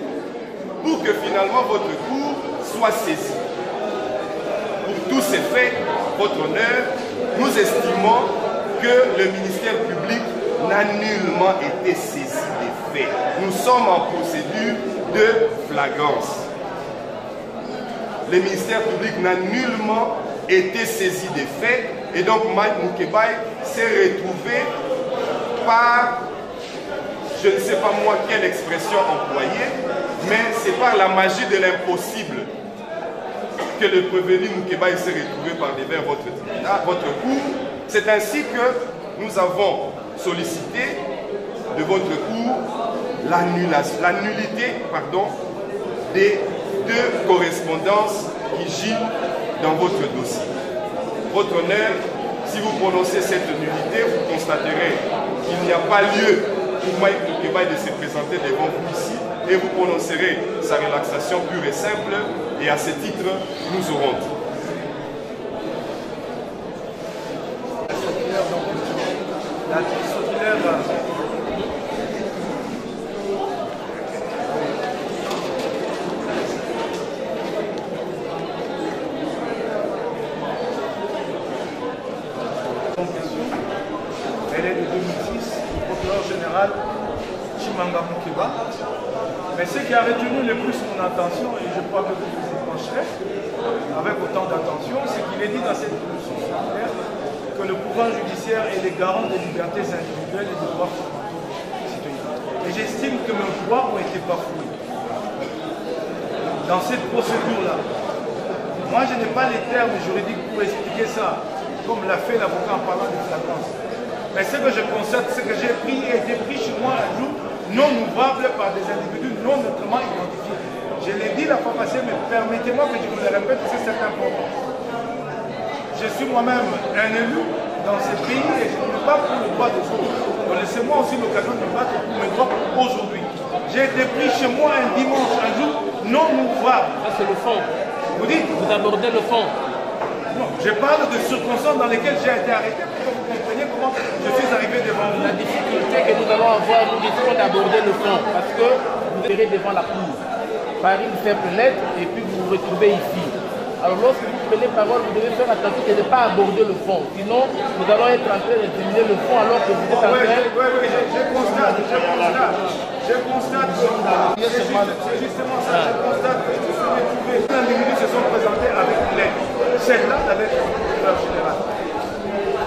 Pour que finalement votre cour soit saisie. Pour tous ces faits, votre honneur, nous estimons que le ministère public n'a nullement été saisi des faits. Nous sommes en procédure de flagrance. Le ministère public n'a nullement été saisi des faits et donc Mike Moukebaye s'est retrouvé par, je ne sais pas moi quelle expression employer, mais c'est par la magie de l'impossible que le prévenu Moukebaye s'est retrouvé par devers votre tribunal, votre cour. C'est ainsi que nous avons sollicité de votre cour la nullité des deux correspondances qui gîtent dans votre dossier. Votre honneur, si vous prononcez cette nullité, vous constaterez qu'il n'y a pas lieu pour Mike Moukebaye de se présenter devant vous ici et vous prononcerez sa relaxation pure et simple et à ce titre, nous aurons dit.
La circulaire Mais ce qui a retenu le plus mon attention, et je crois que vous vous y pencherez avec autant d'attention, c'est qu'il est dit dans cette commission que le pouvoir judiciaire est le garant des libertés individuelles et des droits fondamentaux des citoyens. Et j'estime que mes droits ont été bafoués dans cette procédure-là. Moi, je n'ai pas les termes juridiques pour expliquer ça, comme l'a fait l'avocat en parlant de flagrance. Mais ce que je constate, c'est que j'ai été pris chez moi un jour non ouvrable par des individus non autrement identifiés. Je l'ai dit la fois passée, mais permettez-moi que je vous le répète parce que c'est important. Je suis moi-même un élu dans ce pays et je ne me bats pour le droit des autres. Laissez-moi aussi l'occasion de me battre pour mes droits aujourd'hui. J'ai été pris chez moi un dimanche, un jour non ouvrable.
Ça, c'est le fond.
Vous dites?
Vous abordez le fond.
Non, je parle de circonstances dans lesquelles j'ai été arrêté pour que vous compreniez comment je suis arrivé devant vous.
La difficulté que nous allons avoir, nous risquons d'aborder le fond parce que vous serez devant la cour par une simple lettre et puis vous vous retrouvez ici. Alors lorsque vous prenez parole, vous devez faire attention de ne pas aborder le fond. Sinon, nous allons être en train d'éliminer le fond alors que vous êtes en train...
Oui, je constate. C'est justement ça, je constate que je suis retrouvé. Les individus se sont présentés avec une lettre. Celle-là, la lettre du procureur général.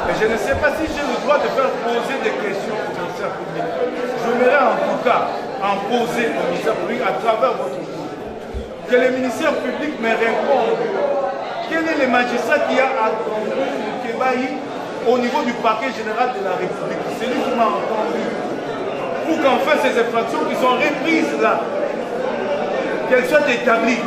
Mais je ne sais pas si j'ai le droit de faire poser des questions au ministère public. Je voudrais en tout cas en poser au ministère public à travers votre cours. Que le ministère public me réponde. Quel est le magistrat qui a attendu le Kébaï au niveau du parquet général de la République? C'est lui qui m'a entendu. Pour qu'enfin ces infractions qui sont reprises là, qu'elles soient établies,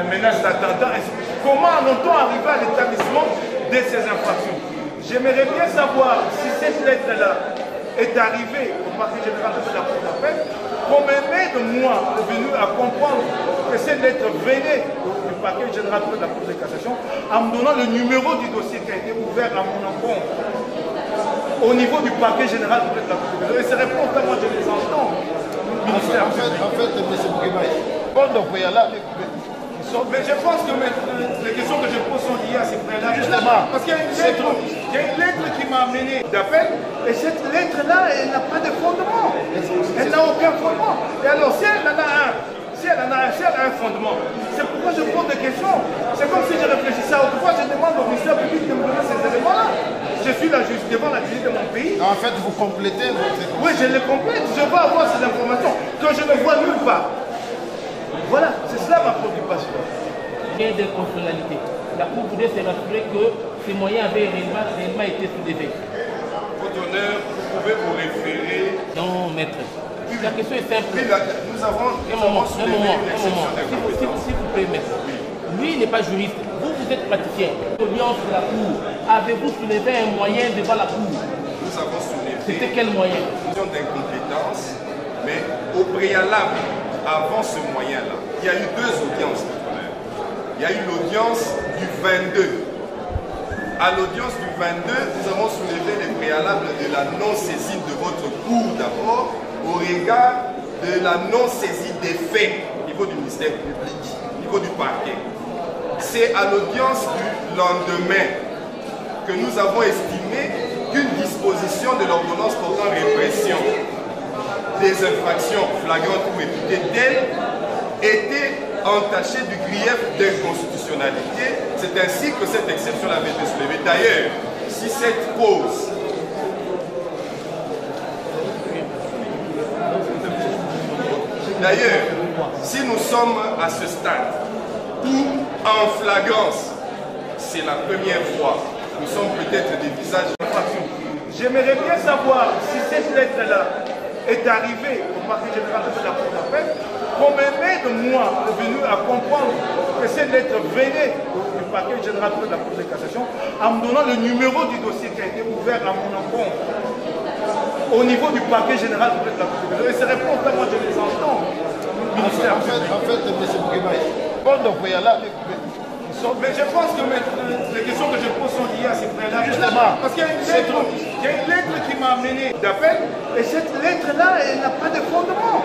menace d'attentat, comment allons-on arriver à l'établissement de ces infractions? J'aimerais bien savoir si cette lettre-là est arrivée au parquet général de la Cour d'appel, combien de mois est venu à comprendre que cette lettre venait du parquet général de la Cour de cassation en me donnant le numéro du dossier qui a été ouvert à mon encontre au niveau du parquet général de la Cour de cassation. Et ces réponses-là, moi je les entends.
En fait, M. Bouguemaï, bon, donc il y a là,
mais je pense que les questions que je pose sont liées à ces préalables. Justement. Parce qu'il y a une lettre qui m'a amené d'appel, et cette lettre-là, elle n'a pas de fondement. Elle n'a aucun fondement. Et alors, si elle en a un, si elle a un fondement, c'est pourquoi je pose des questions. C'est comme si je réfléchissais à autre fois, je demande au ministère public de me donner ces éléments-là. Je suis là juste devant la justice de mon pays.
En fait, vous complétez votre...
Oui, je les complète. Je veux avoir ces informations que je ne vois nulle part. Voilà, c'est cela ma préoccupation.
Rien d'inconstitutionnalité. La Cour voudrait se rassurer que ces moyens avaient réellement été soulevés.
Votre honneur, vous pouvez vous référer...
Non, maître. La question est simple.
Oui, nous avons soulevé une exception d'incompétence.
S'il vous plaît, maître. Lui, il n'est pas juriste. Vous êtes praticien. L'audience de la Cour, avez-vous soulevé un moyen devant la Cour?
Nous avons soulevé...
C'était quel moyen?
Une exception d'incompétence, mais au préalable, avant ce moyen-là, il y a eu deux audiences. Il y a eu l'audience du 22. À l'audience du 22, nous avons soulevé les préalables de la non-saisie de votre cour d'abord, au regard de la non-saisie des faits au niveau du ministère public, au niveau du parquet. C'est à l'audience du lendemain que nous avons estimé qu'une disposition de l'ordonnance portant répression des infractions flagrantes ou réputées telles était entachée du grief d'inconstitutionnalité. C'est ainsi que cette exception avait été soulevée. D'ailleurs, si cette cause si nous sommes à ce stade où en flagrance, c'est la première fois, nous sommes peut-être des visages d'infraction.
J'aimerais bien savoir si cette lettre-là est arrivée au parquet général de la Cour d'appel, combien de mois est venu à comprendre que cette lettre venait du parquet général de la Cour de cassation en me donnant le numéro du dossier qui a été ouvert à mon encontre au niveau du parquet général de la Cour de cassation. Et ces réponses-là, moi je les entends.
En fait, M. Bouguemaï, bon, donc il y a là...
Mais je pense que les questions que je pose sont liées à ces préalables. Justement. Parce qu'il y a une lettre qui m'a amené d'appel, et cette lettre-là, elle n'a pas de fondement.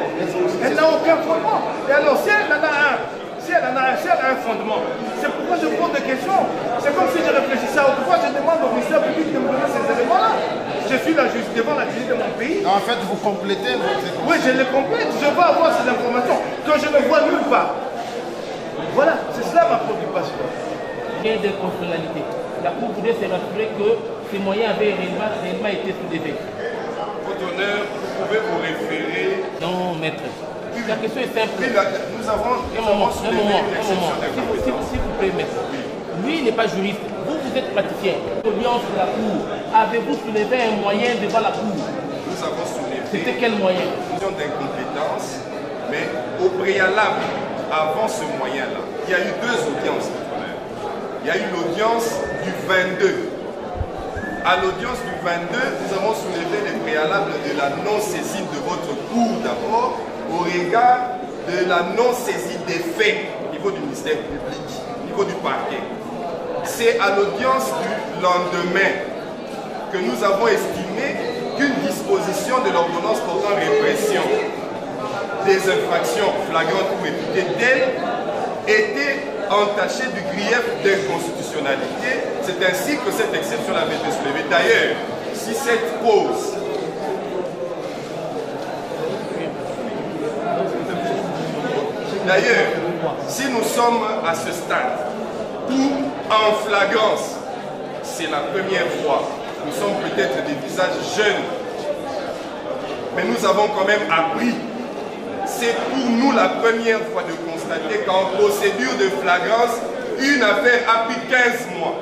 Elle n'a aucun fondement. Et alors, si elle en a un, si elle a un fondement, c'est pourquoi je pose des questions. C'est comme si je réfléchissais à autre fois, je demande au ministère public de me donner ces éléments-là. je suis devant la justice de mon pays.
En fait, vous complétez votre...
Oui, je le complète. Je veux avoir ces informations que je ne vois nulle part. Voilà, c'est cela ma préoccupation.
Rien d'inconstitutionnalité. La Cour voudrait se rassurer que ces moyens avaient réellement été soulevés.
Votre honneur, vous pouvez vous référer...
Non, maître. La question est simple.
Oui, nous avons soulevé une exception d'incompétence.
S'il vous plaît, maître. Lui, il n'est pas juriste. Vous êtes praticien. L'audience de la Cour, avez-vous soulevé un moyen devant la Cour?
Nous avons soulevé...
C'était quel moyen?
Une question d'incompétence, mais au préalable, avant ce moyen-là, il y a eu deux audiences. Il y a eu l'audience du 22. À l'audience du 22, nous avons soulevé les préalables de la non-saisine de votre cour d'abord, au regard de la non-saisie des faits au niveau du ministère public, au niveau du parquet. C'est à l'audience du lendemain que nous avons estimé qu'une disposition de l'ordonnance portant répression des infractions flagrantes ou réputées telles était entachée du grief d'inconstitutionnalité. C'est ainsi que cette exception avait été soulevée. D'ailleurs, si cette cause si nous sommes à ce stade où en flagrance, c'est la première fois, nous sommes peut-être des visages jeunes, mais nous avons quand même appris. C'est pour nous la première fois de constater qu'en procédure de flagrance, une affaire a pris 15 mois.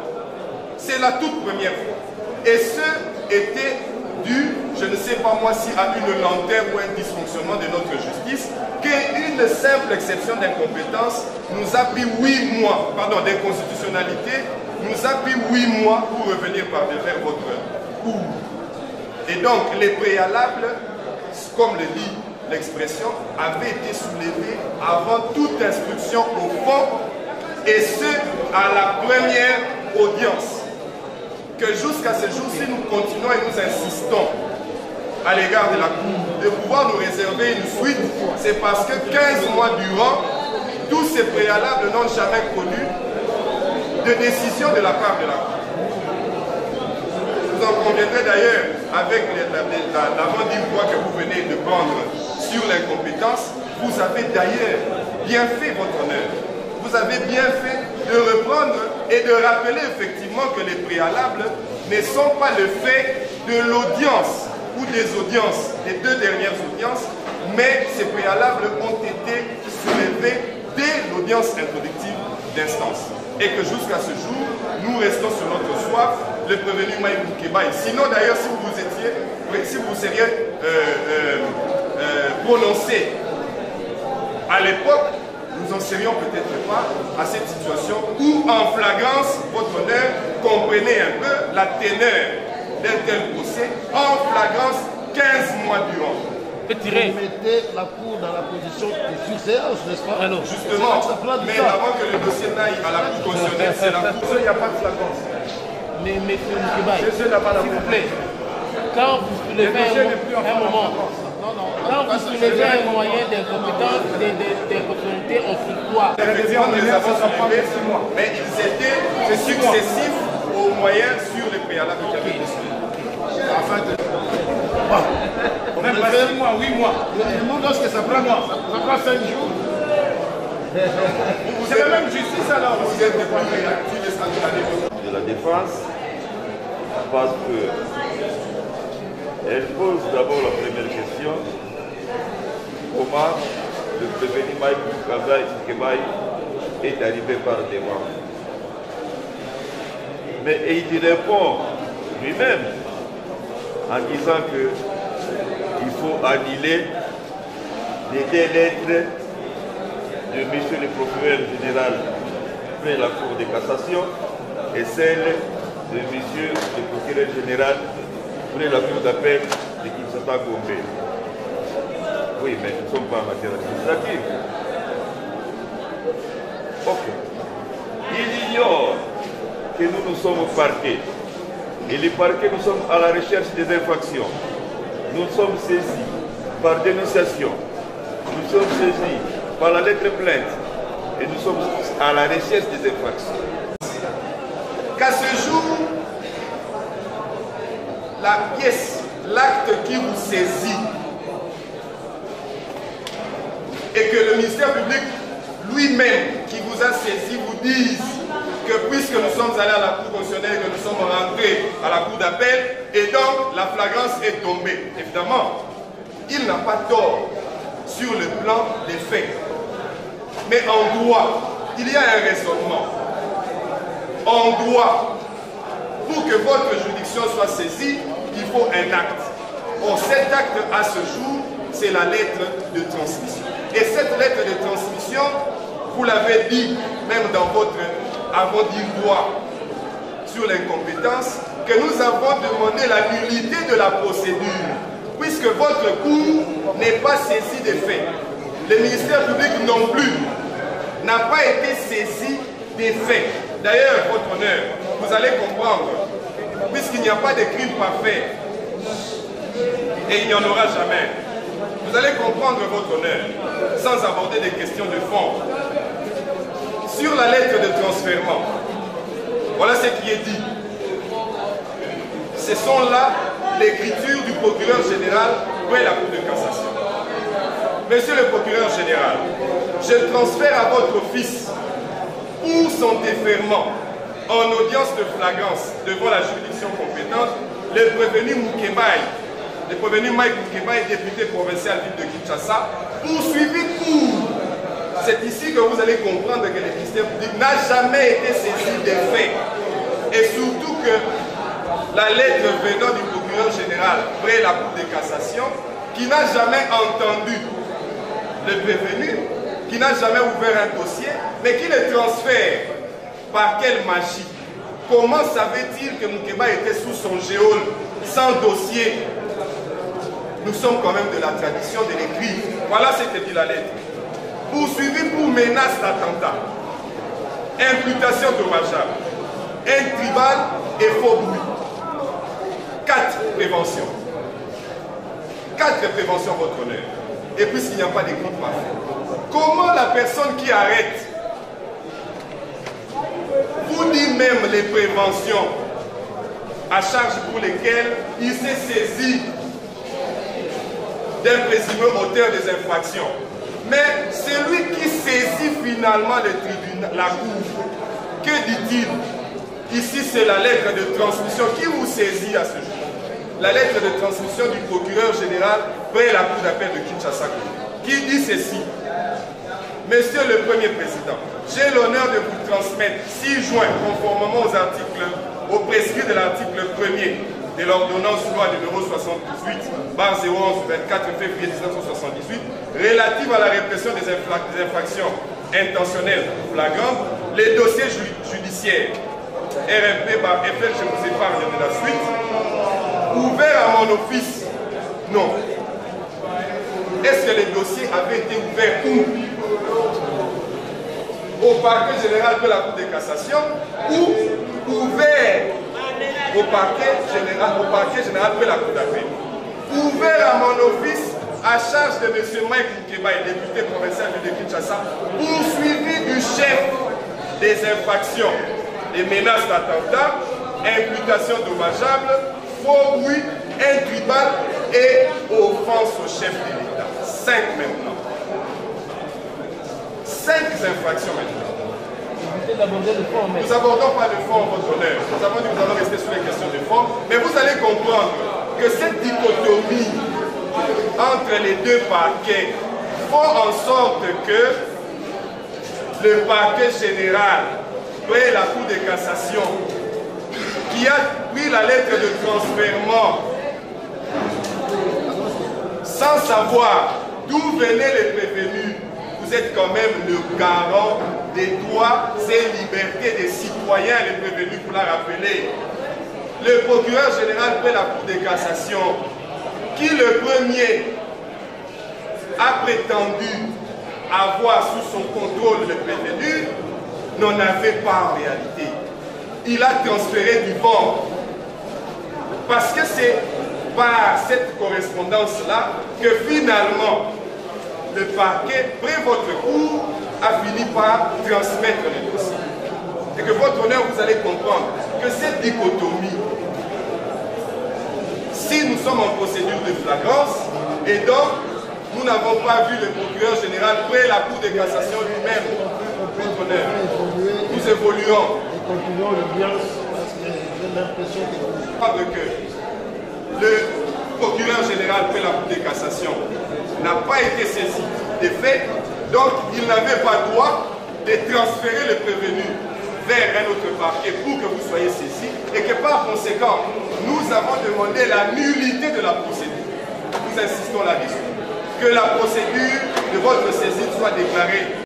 C'est la toute première fois. Et ce était dû, je ne sais pas moi si à une lenteur ou un dysfonctionnement de notre justice, qu'une simple exception d'incompétence nous a pris 8 mois, pardon, d'inconstitutionnalité, nous a pris 8 mois pour revenir par devers votre cour. Et donc les préalables, comme le dit l'expression, avait été soulevée avant toute instruction au fond, et ce, à la première audience. Que jusqu'à ce jour-ci, nous continuons et nous insistons à l'égard de la Cour de pouvoir nous réserver une suite, c'est parce que 15 mois durant, tous ces préalables n'ont jamais connu de décision de la part de la Cour. Vous en conviendrez d'ailleurs avec l'avant-dire que vous venez de prendre sur l'incompétence, vous avez d'ailleurs bien fait votre honneur. Vous avez bien fait de reprendre et de rappeler effectivement que les préalables ne sont pas le fait de l'audience ou des audiences, des deux dernières audiences, mais ces préalables ont été soulevés dès l'audience introductive d'instance. Et que jusqu'à ce jour, nous restons sur notre soif, le prévenu Maï Boukeba. Sinon d'ailleurs, si vous seriez prononcé à l'époque, nous n'en serions peut-être pas à cette situation où, en flagrance, votre honneur, comprenez un peu la teneur d'un tel procès, en flagrance 15 mois durant.
Vous mettez la Cour dans la position de surséance, n'est-ce pas?
Alors,
justement, mais avant que le dossier n'aille à la Cour constitutionnelle, c'est la Cour.
Il n'y a pas de flagrance.
Mais monsieur Moukibaï,
s'il vous plaît,
quand vous soulevez un moment, quand vous soulevez un moyen d'incompétence, d'inconstitutionnalité, on fait quoi?
Effectivement, nous les avons soulevés, mais ils étaient successifs aux moyens sur les préalables qui avaient été soulevés.
Même pas 6 mois, 8 mois.
Nous, lorsque ça prend 5 jours.
C'est la même justice alors.
Vous êtes des
de la défense parce que elle pose d'abord la première question: comment le prévenu Maï Boukeba est arrivé par devant. Mais il répond lui-même en disant que il faut annuler les deux lettres de M. le procureur général près la Cour de cassation et celle de M. le procureur général près la Cour d'appel de Kinshasa Gombe. Oui, mais nous ne sommes pas en matière administrative. Ok. Il ignore que nous sommes parqués. Et les parquets, nous sommes à la recherche des infractions. Nous sommes saisis par dénonciation. Nous sommes saisis par la lettre plainte. Et nous sommes à la recherche des infractions.
Qu'à ce jour, la pièce, l'acte qui vous saisit, et que le ministère public lui-même qui vous a saisi vous dise que puisque nous sommes allés à la Cour constitutionnelle, que nous sommes rentrés à la Cour d'appel, et donc la flagrance est tombée. Évidemment, il n'a pas tort sur le plan des faits. Mais en droit, il y a un raisonnement. En droit, pour que votre juridiction soit saisie, il faut un acte. Or, cet acte, à ce jour, c'est la lettre de transmission. Et cette lettre de transmission, vous l'avez dit, même dans votre avant-dire-droit sur l'incompétence, que nous avons demandé la nullité de la procédure, puisque votre cour n'est pas saisi des faits. Le ministère public non plus n'a pas été saisi des faits. D'ailleurs, votre honneur, vous allez comprendre, puisqu'il n'y a pas de crime parfait, et il n'y en aura jamais, vous allez comprendre votre honneur, sans aborder des questions de fond. Sur la lettre de transfèrement, voilà ce qui est dit. Ce sont là l'écriture du procureur général près la Cour de cassation. Monsieur le procureur général, je transfère à votre fils pour son déferment en audience de flagrance devant la juridiction compétente le prévenu Moukébaï, le prévenu Mike Moukébaï, député provincial ville de Kinshasa, poursuivi pour. C'est ici que vous allez comprendre que le ministère public n'a jamais été saisi des faits. Et surtout que la lettre venant du procureur général près la Cour de cassation, qui n'a jamais entendu le prévenu, qui n'a jamais ouvert un dossier, mais qui le transfère. Par quelle magie? Comment savait-il que Moukeba était sous son géol, sans dossier? Nous sommes quand même de la tradition de l'écrit. Voilà ce que dit la lettre. Poursuivi pour menace d'attentat, imputation dommageable, intribal et faux bruit. 4 préventions. 4 préventions, votre honneur. Et puisqu'il n'y a pas d'écrit parfait, comment la personne qui arrête vous dit même les préventions à charge pour lesquelles il s'est saisi d'un présumé auteur des infractions? Mais celui qui saisit finalement le tribunal, la cour, que dit-il? Ici, c'est la lettre de transmission qui vous saisit à ce jour. La lettre de transmission du procureur général près la Cour d'appel de Kinshasa, qui dit ceci. Monsieur le Premier Président, j'ai l'honneur de vous transmettre 6 juin, conformément aux prescrits de l'article 1er de l'ordonnance loi numéro 78, barre 011, 24 février 1978, relative à la répression des infractions intentionnelles flagrantes, les dossiers judiciaires, RMP par FL, je vous épargne de la suite, ouvert à mon office. Non. Est-ce que les dossiers avaient été ouverts où? Au parquet général de la Cour de cassation ou ouverts au parquet général de la Cour d'appel? Ouvert à mon office à charge de M. Mike Moukébaï, député provincial de Kinshasa, poursuivi du chef des infractions, des menaces d'attentat, imputation dommageable, faux bruit, intribal et offense au chef de l'État. 5 maintenant. 5 infractions maintenant. Nous n'abordons pas le fond, votre honneur. Nous avons dit que nous allons rester sur les questions de fond. Mais vous allez comprendre que cette dichotomie entre les deux parquets font en sorte que le parquet général, près la Cour de cassation, qui a pris la lettre de transfèrement sans savoir d'où venaient les prévenus, vous êtes quand même le garant des droits et libertés des citoyens, les prévenus, pour la rappeler. Le procureur général près la Cour de cassation, qui le premier a prétendu avoir sous son contrôle le prévenu, n'en avait pas en réalité. Il a transféré du vent. Parce que c'est par cette correspondance-là que finalement le parquet, près votre cour, a fini par transmettre le dossier. Et que votre honneur, vous allez comprendre que cette dichotomie Ici, nous sommes en procédure de flagrance et donc, nous n'avons pas vu le procureur général près la Cour de cassation lui-même. Nous évoluons.
Et continuons l'audience parce que j'ai l'impression
que le procureur général près la Cour de cassation n'a pas été saisi des faits, donc il n'avait pas droit de transférer le prévenu vers un autre parquet pour que vous soyez saisi et que par conséquent, nous avons demandé la nullité de la procédure. Nous insistons là-dessus. Que la procédure de votre saisine soit déclarée